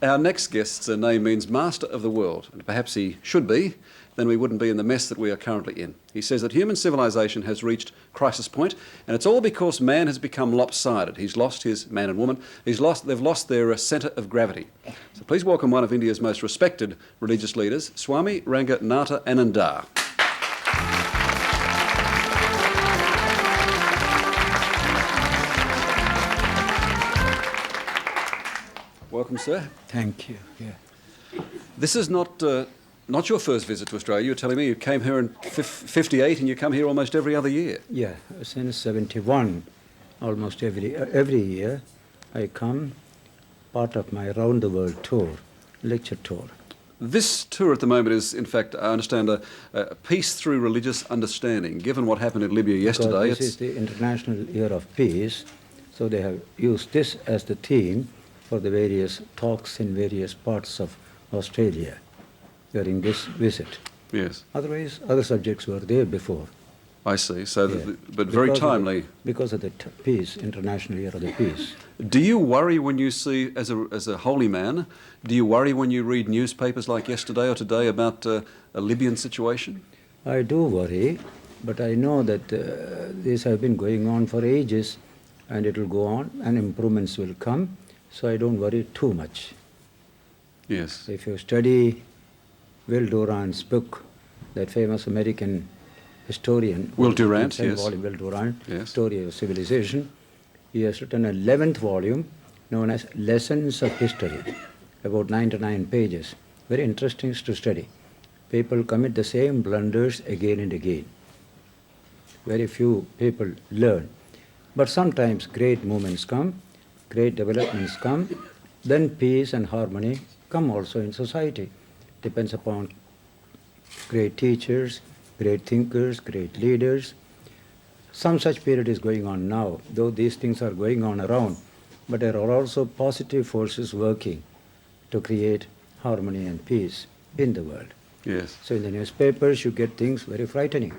Our next guest's name means Master of the World, and perhaps he should be, then we wouldn't be in the mess that we are currently in. He says that human civilization has reached crisis point, and it's all because man has become lopsided. He's lost his man and woman. They've lost their centre of gravity. So please welcome one of India's most respected religious leaders, Swami Ranganathananda. Welcome, sir. Thank you. Yeah. This is not your first visit to Australia. You're telling me you came here in 58 and you come here almost every other year. Yeah, since 71, almost every year, I come, part of my round the world tour, lecture tour. This tour at the moment is, in fact, I understand, a peace through religious understanding. Given what happened in Libya yesterday, this is the International Year of Peace, so they have used this as the theme for the various talks in various parts of Australia during this visit. Yes. Otherwise, other subjects were there before. I see. So, Yeah. but very timely. Because of the peace, International Year of the Peace. Do you worry when you see, as a holy man, do you worry when you read newspapers like yesterday or today about a Libyan situation? I do worry, but I know that these have been going on for ages, and it will go on, and improvements will come, so I don't worry too much. Yes. If you study Will Durant's book, that famous American historian, Will Durant, yes. Will Durant, yes. Story of Civilization, he has written an 11th volume known as Lessons of History, about 99 pages. Very interesting to study. People commit the same blunders again and again. Very few people learn. But sometimes great movements come, great developments come, then peace and harmony come also in society. Depends upon great teachers, great thinkers, great leaders. Some such period is going on now, though these things are going on around, but there are also positive forces working to create harmony and peace in the world. Yes. So in the newspapers you get things very frightening,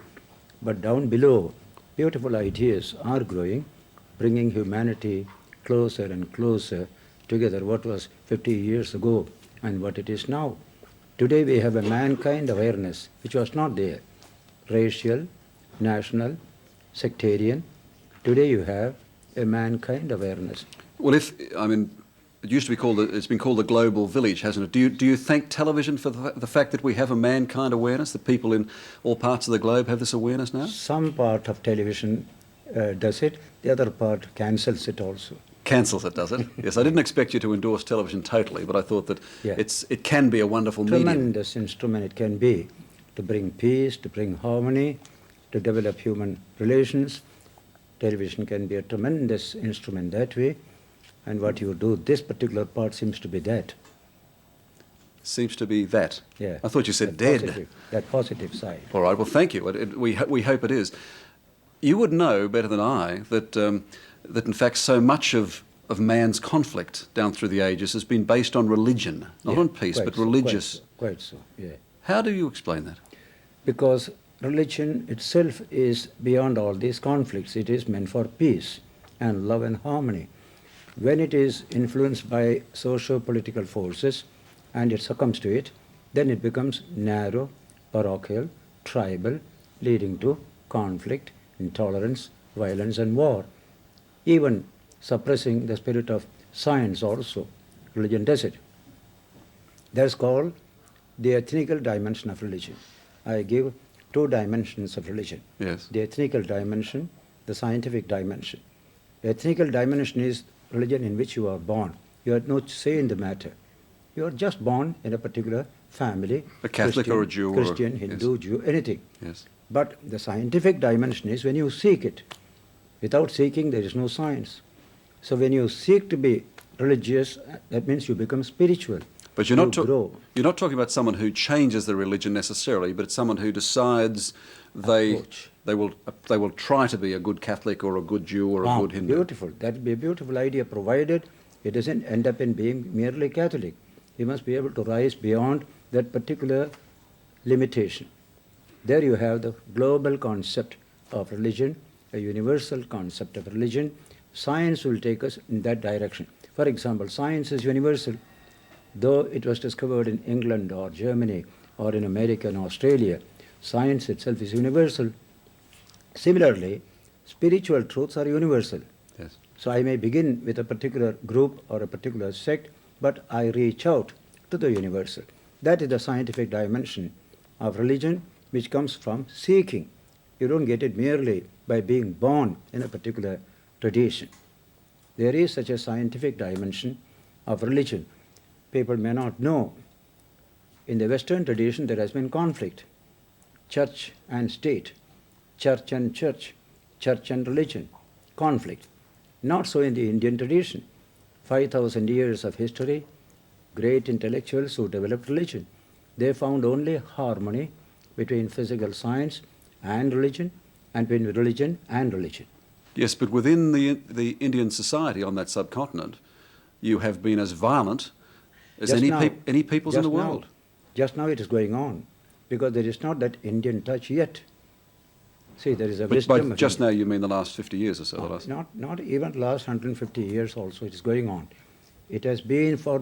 but down below beautiful ideas are growing, bringing humanity closer and closer together, what was 50 years ago and what it is now. Today we have a mankind awareness which was not there. Racial, national, sectarian. Today you have a mankind awareness. Well, it used to be called, it's been called the global village, hasn't it? Do you thank television for the fact that we have a mankind awareness, that people in all parts of the globe have this awareness now? Some part of television does it, the other part cancels it also. Cancels it, does it? Yes, I didn't expect you to endorse television totally, but I thought that it can be a wonderful medium. Tremendous instrument it can be to bring peace, to bring harmony, to develop human relations. Television can be a tremendous instrument that way, and what you do, this particular part seems to be that. Seems to be that? Yeah. I thought you said dead. That positive side. All right, well, thank you. We hope it is. You would know better than I that in fact so much of man's conflict down through the ages has been based on religion, not on peace, but religious. Quite so, yeah. How do you explain that? Because religion itself is beyond all these conflicts. It is meant for peace and love and harmony. When it is influenced by socio-political forces and it succumbs to it, then it becomes narrow, parochial, tribal, leading to conflict, intolerance, violence and war. Even suppressing the spirit of science also. Religion does it. That's called the ethnical dimension of religion. I give 2 dimensions of religion. Yes. The ethnical dimension, the scientific dimension. The ethnical dimension is religion in which you are born. You have no say in the matter. You are just born in a particular family. A Catholic Christian, or a Jew. Christian, Hindu, yes. Jew, anything. Yes. But the scientific dimension is when you seek it. Without seeking, there is no science. So when you seek to be religious, that means you become spiritual. But you're not talking about someone who changes their religion necessarily, but it's someone who decides they will try to be a good Catholic or a good Jew or a good Hindu. Beautiful. That would be a beautiful idea, provided it doesn't end up in being merely Catholic. You must be able to rise beyond that particular limitation. There you have the global concept of religion, a universal concept of religion. Science will take us in that direction. For example, science is universal. Though it was discovered in England or Germany or in America and Australia, science itself is universal. Similarly, spiritual truths are universal. Yes. So I may begin with a particular group or a particular sect, but I reach out to the universal. That is the scientific dimension of religion, which comes from seeking. You don't get it merely by being born in a particular tradition. There is such a scientific dimension of religion. People may not know. In the Western tradition, there has been conflict. Church and state, church and church, church and religion, conflict. Not so in the Indian tradition. 5,000 years of history, great intellectuals who developed religion. They found only harmony between physical science and religion, and between religion and religion. Yes, but within the Indian society on that subcontinent, you have been as violent as any peoples in the world. Just now it is going on, because there is not that Indian touch yet. See, there is a wisdom. But just now you mean the last 50 years or so? Not even the last 150 years also it is going on. It has been for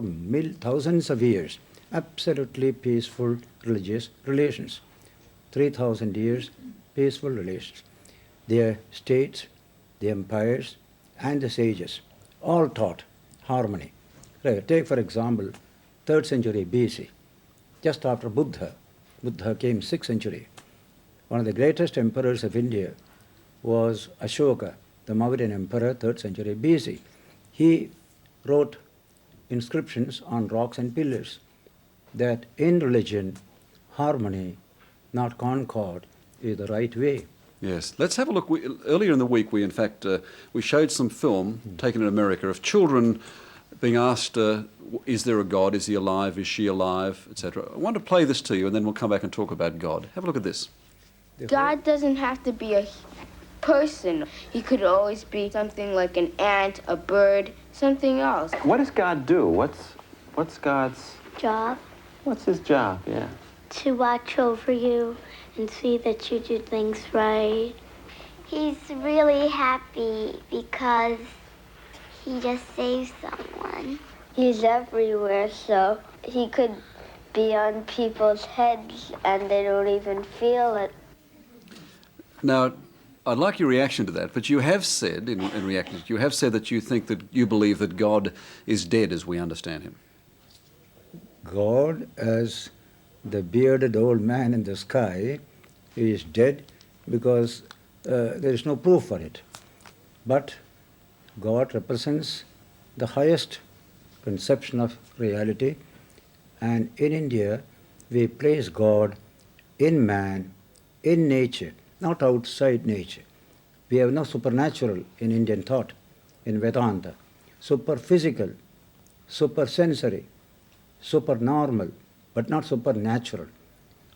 thousands of years, absolutely peaceful religious relations. 3,000 years, peaceful relations. The states, the empires, and the sages all taught harmony. Right. Take, for example, 3rd century BC, just after Buddha. Buddha came 6th century. One of the greatest emperors of India was Ashoka, the Mauryan emperor, 3rd century BC. He wrote inscriptions on rocks and pillars that in religion, harmony, not concord, is the right way. Yes. Let's have a look. Earlier in the week, we in fact we showed some film taken in America of children being asked, is there a God? Is he alive? Is she alive? Etc. I want to play this to you, and then we'll come back and talk about God. Have a look at this. God doesn't have to be a person. He could always be something like an ant, a bird, something else. What does God do? What's God's job? What's his job? Yeah. To watch over you and see that you do things right. He's really happy because he just saves someone. He's everywhere, so he could be on people's heads and they don't even feel it. Now, I'd like your reaction to that, but you have said, in reaction, you have said that you think that you believe that God is dead as we understand him. God, as the bearded old man in the sky, is dead because there is no proof for it. But God represents the highest conception of reality, and in India we place God in man, in nature, not outside nature. We have no supernatural in Indian thought, in Vedanta. Superphysical, supersensory, supernormal, but not supernatural.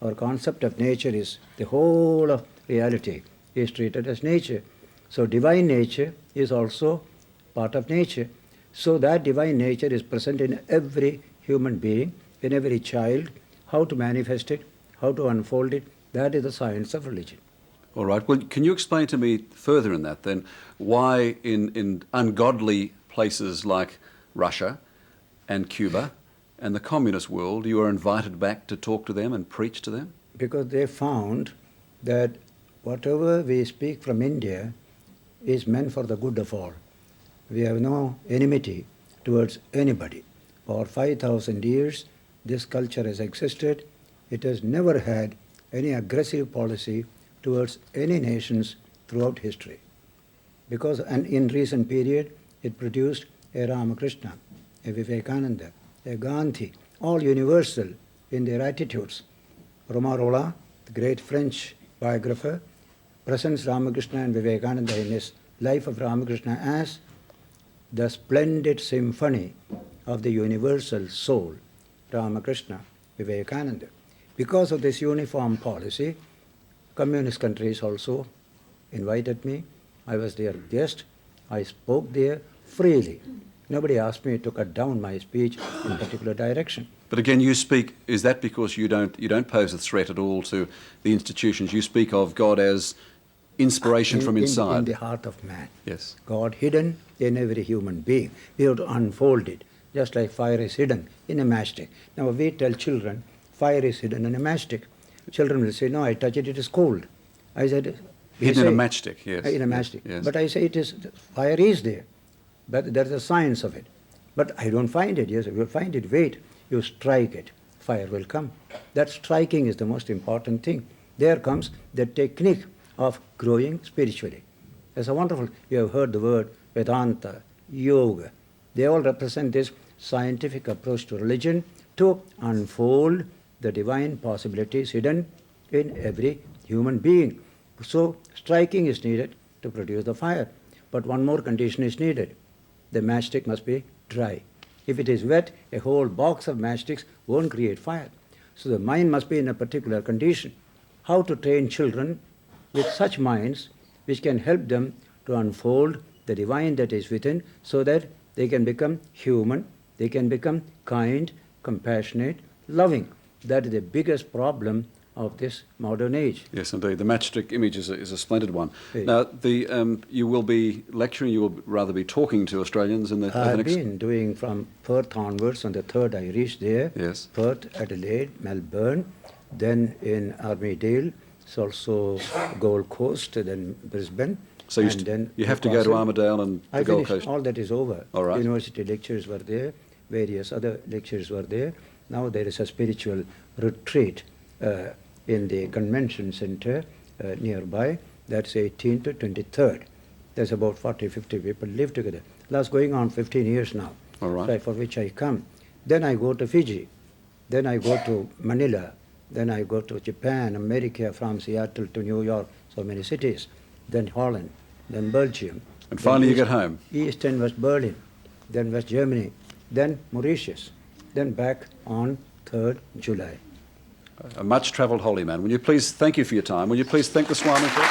Our concept of nature is the whole of reality is treated as nature. So divine nature is also part of nature. So that divine nature is present in every human being, in every child. How to manifest it, how to unfold it, that is the science of religion. All right. Well, can you explain to me further in that then why in ungodly places like Russia and Cuba and the communist world you are invited back to talk to them and preach to them? Because they found that whatever we speak from India is meant for the good of all. We have no enmity towards anybody. For 5,000 years, this culture has existed. It has never had any aggressive policy towards any nations throughout history. Because and in recent period, it produced a Ramakrishna, a Vivekananda, a Gandhi, all universal in their attitudes. Romarola, the great French biographer, presents Ramakrishna and Vivekananda in his Life of Ramakrishna as the splendid symphony of the universal soul, Ramakrishna, Vivekananda. Because of this uniform policy, communist countries also invited me. I was their guest. I spoke there freely. Nobody asked me to cut down my speech in a particular direction. But again, you speak, is that because you don't pose a threat at all to the institutions? You speak of God as inspiration from inside. In the heart of man. Yes. God hidden in every human being. We have to unfold it, just like fire is hidden in a matchstick. Now we tell children, fire is hidden in a matchstick. Children will say, no, I touch it, it is cold. I said, hidden in a matchstick, yes. In a matchstick. Yes. But I say fire is there. But there's a science of it. But I don't find it. Yes, if you find it, wait. You strike it, fire will come. That striking is the most important thing. There comes the technique of growing spiritually. There's a wonderful, you have heard the word Vedanta, Yoga. They all represent this scientific approach to religion to unfold the divine possibilities hidden in every human being. So striking is needed to produce the fire. But one more condition is needed. The matchstick must be dry. If it is wet, a whole box of matchsticks won't create fire. So the mind must be in a particular condition. How to train children with such minds which can help them to unfold the divine that is within so that they can become human, they can become kind, compassionate, loving. That is the biggest problem of this modern age. Yes, indeed. The matchstick image is a splendid one. Yes. Now, you will be lecturing, you will rather be talking to Australians in the I've next... been doing from Perth onwards. On the 3rd I reached there. Yes. Perth, Adelaide, Melbourne, then in Armidale, it's also Gold Coast, then Brisbane. So you have to go to Armidale and the Gold Coast. All that is over. All right. University lectures were there, various other lectures were there. Now there is a spiritual retreat in the convention center nearby. That's 18th to 23rd. There's about 40, 50 people live together. That's going on 15 years now. All right. So for which I come. Then I go to Fiji. Then I go to Manila. Then I go to Japan, America, from Seattle to New York, so many cities. Then Holland, then Belgium. And finally you get home. East and West Berlin, then West Germany, then Mauritius, then back on 3rd July. A much-travelled holy man. Will you please, thank you for your time. Will you please thank the Swami for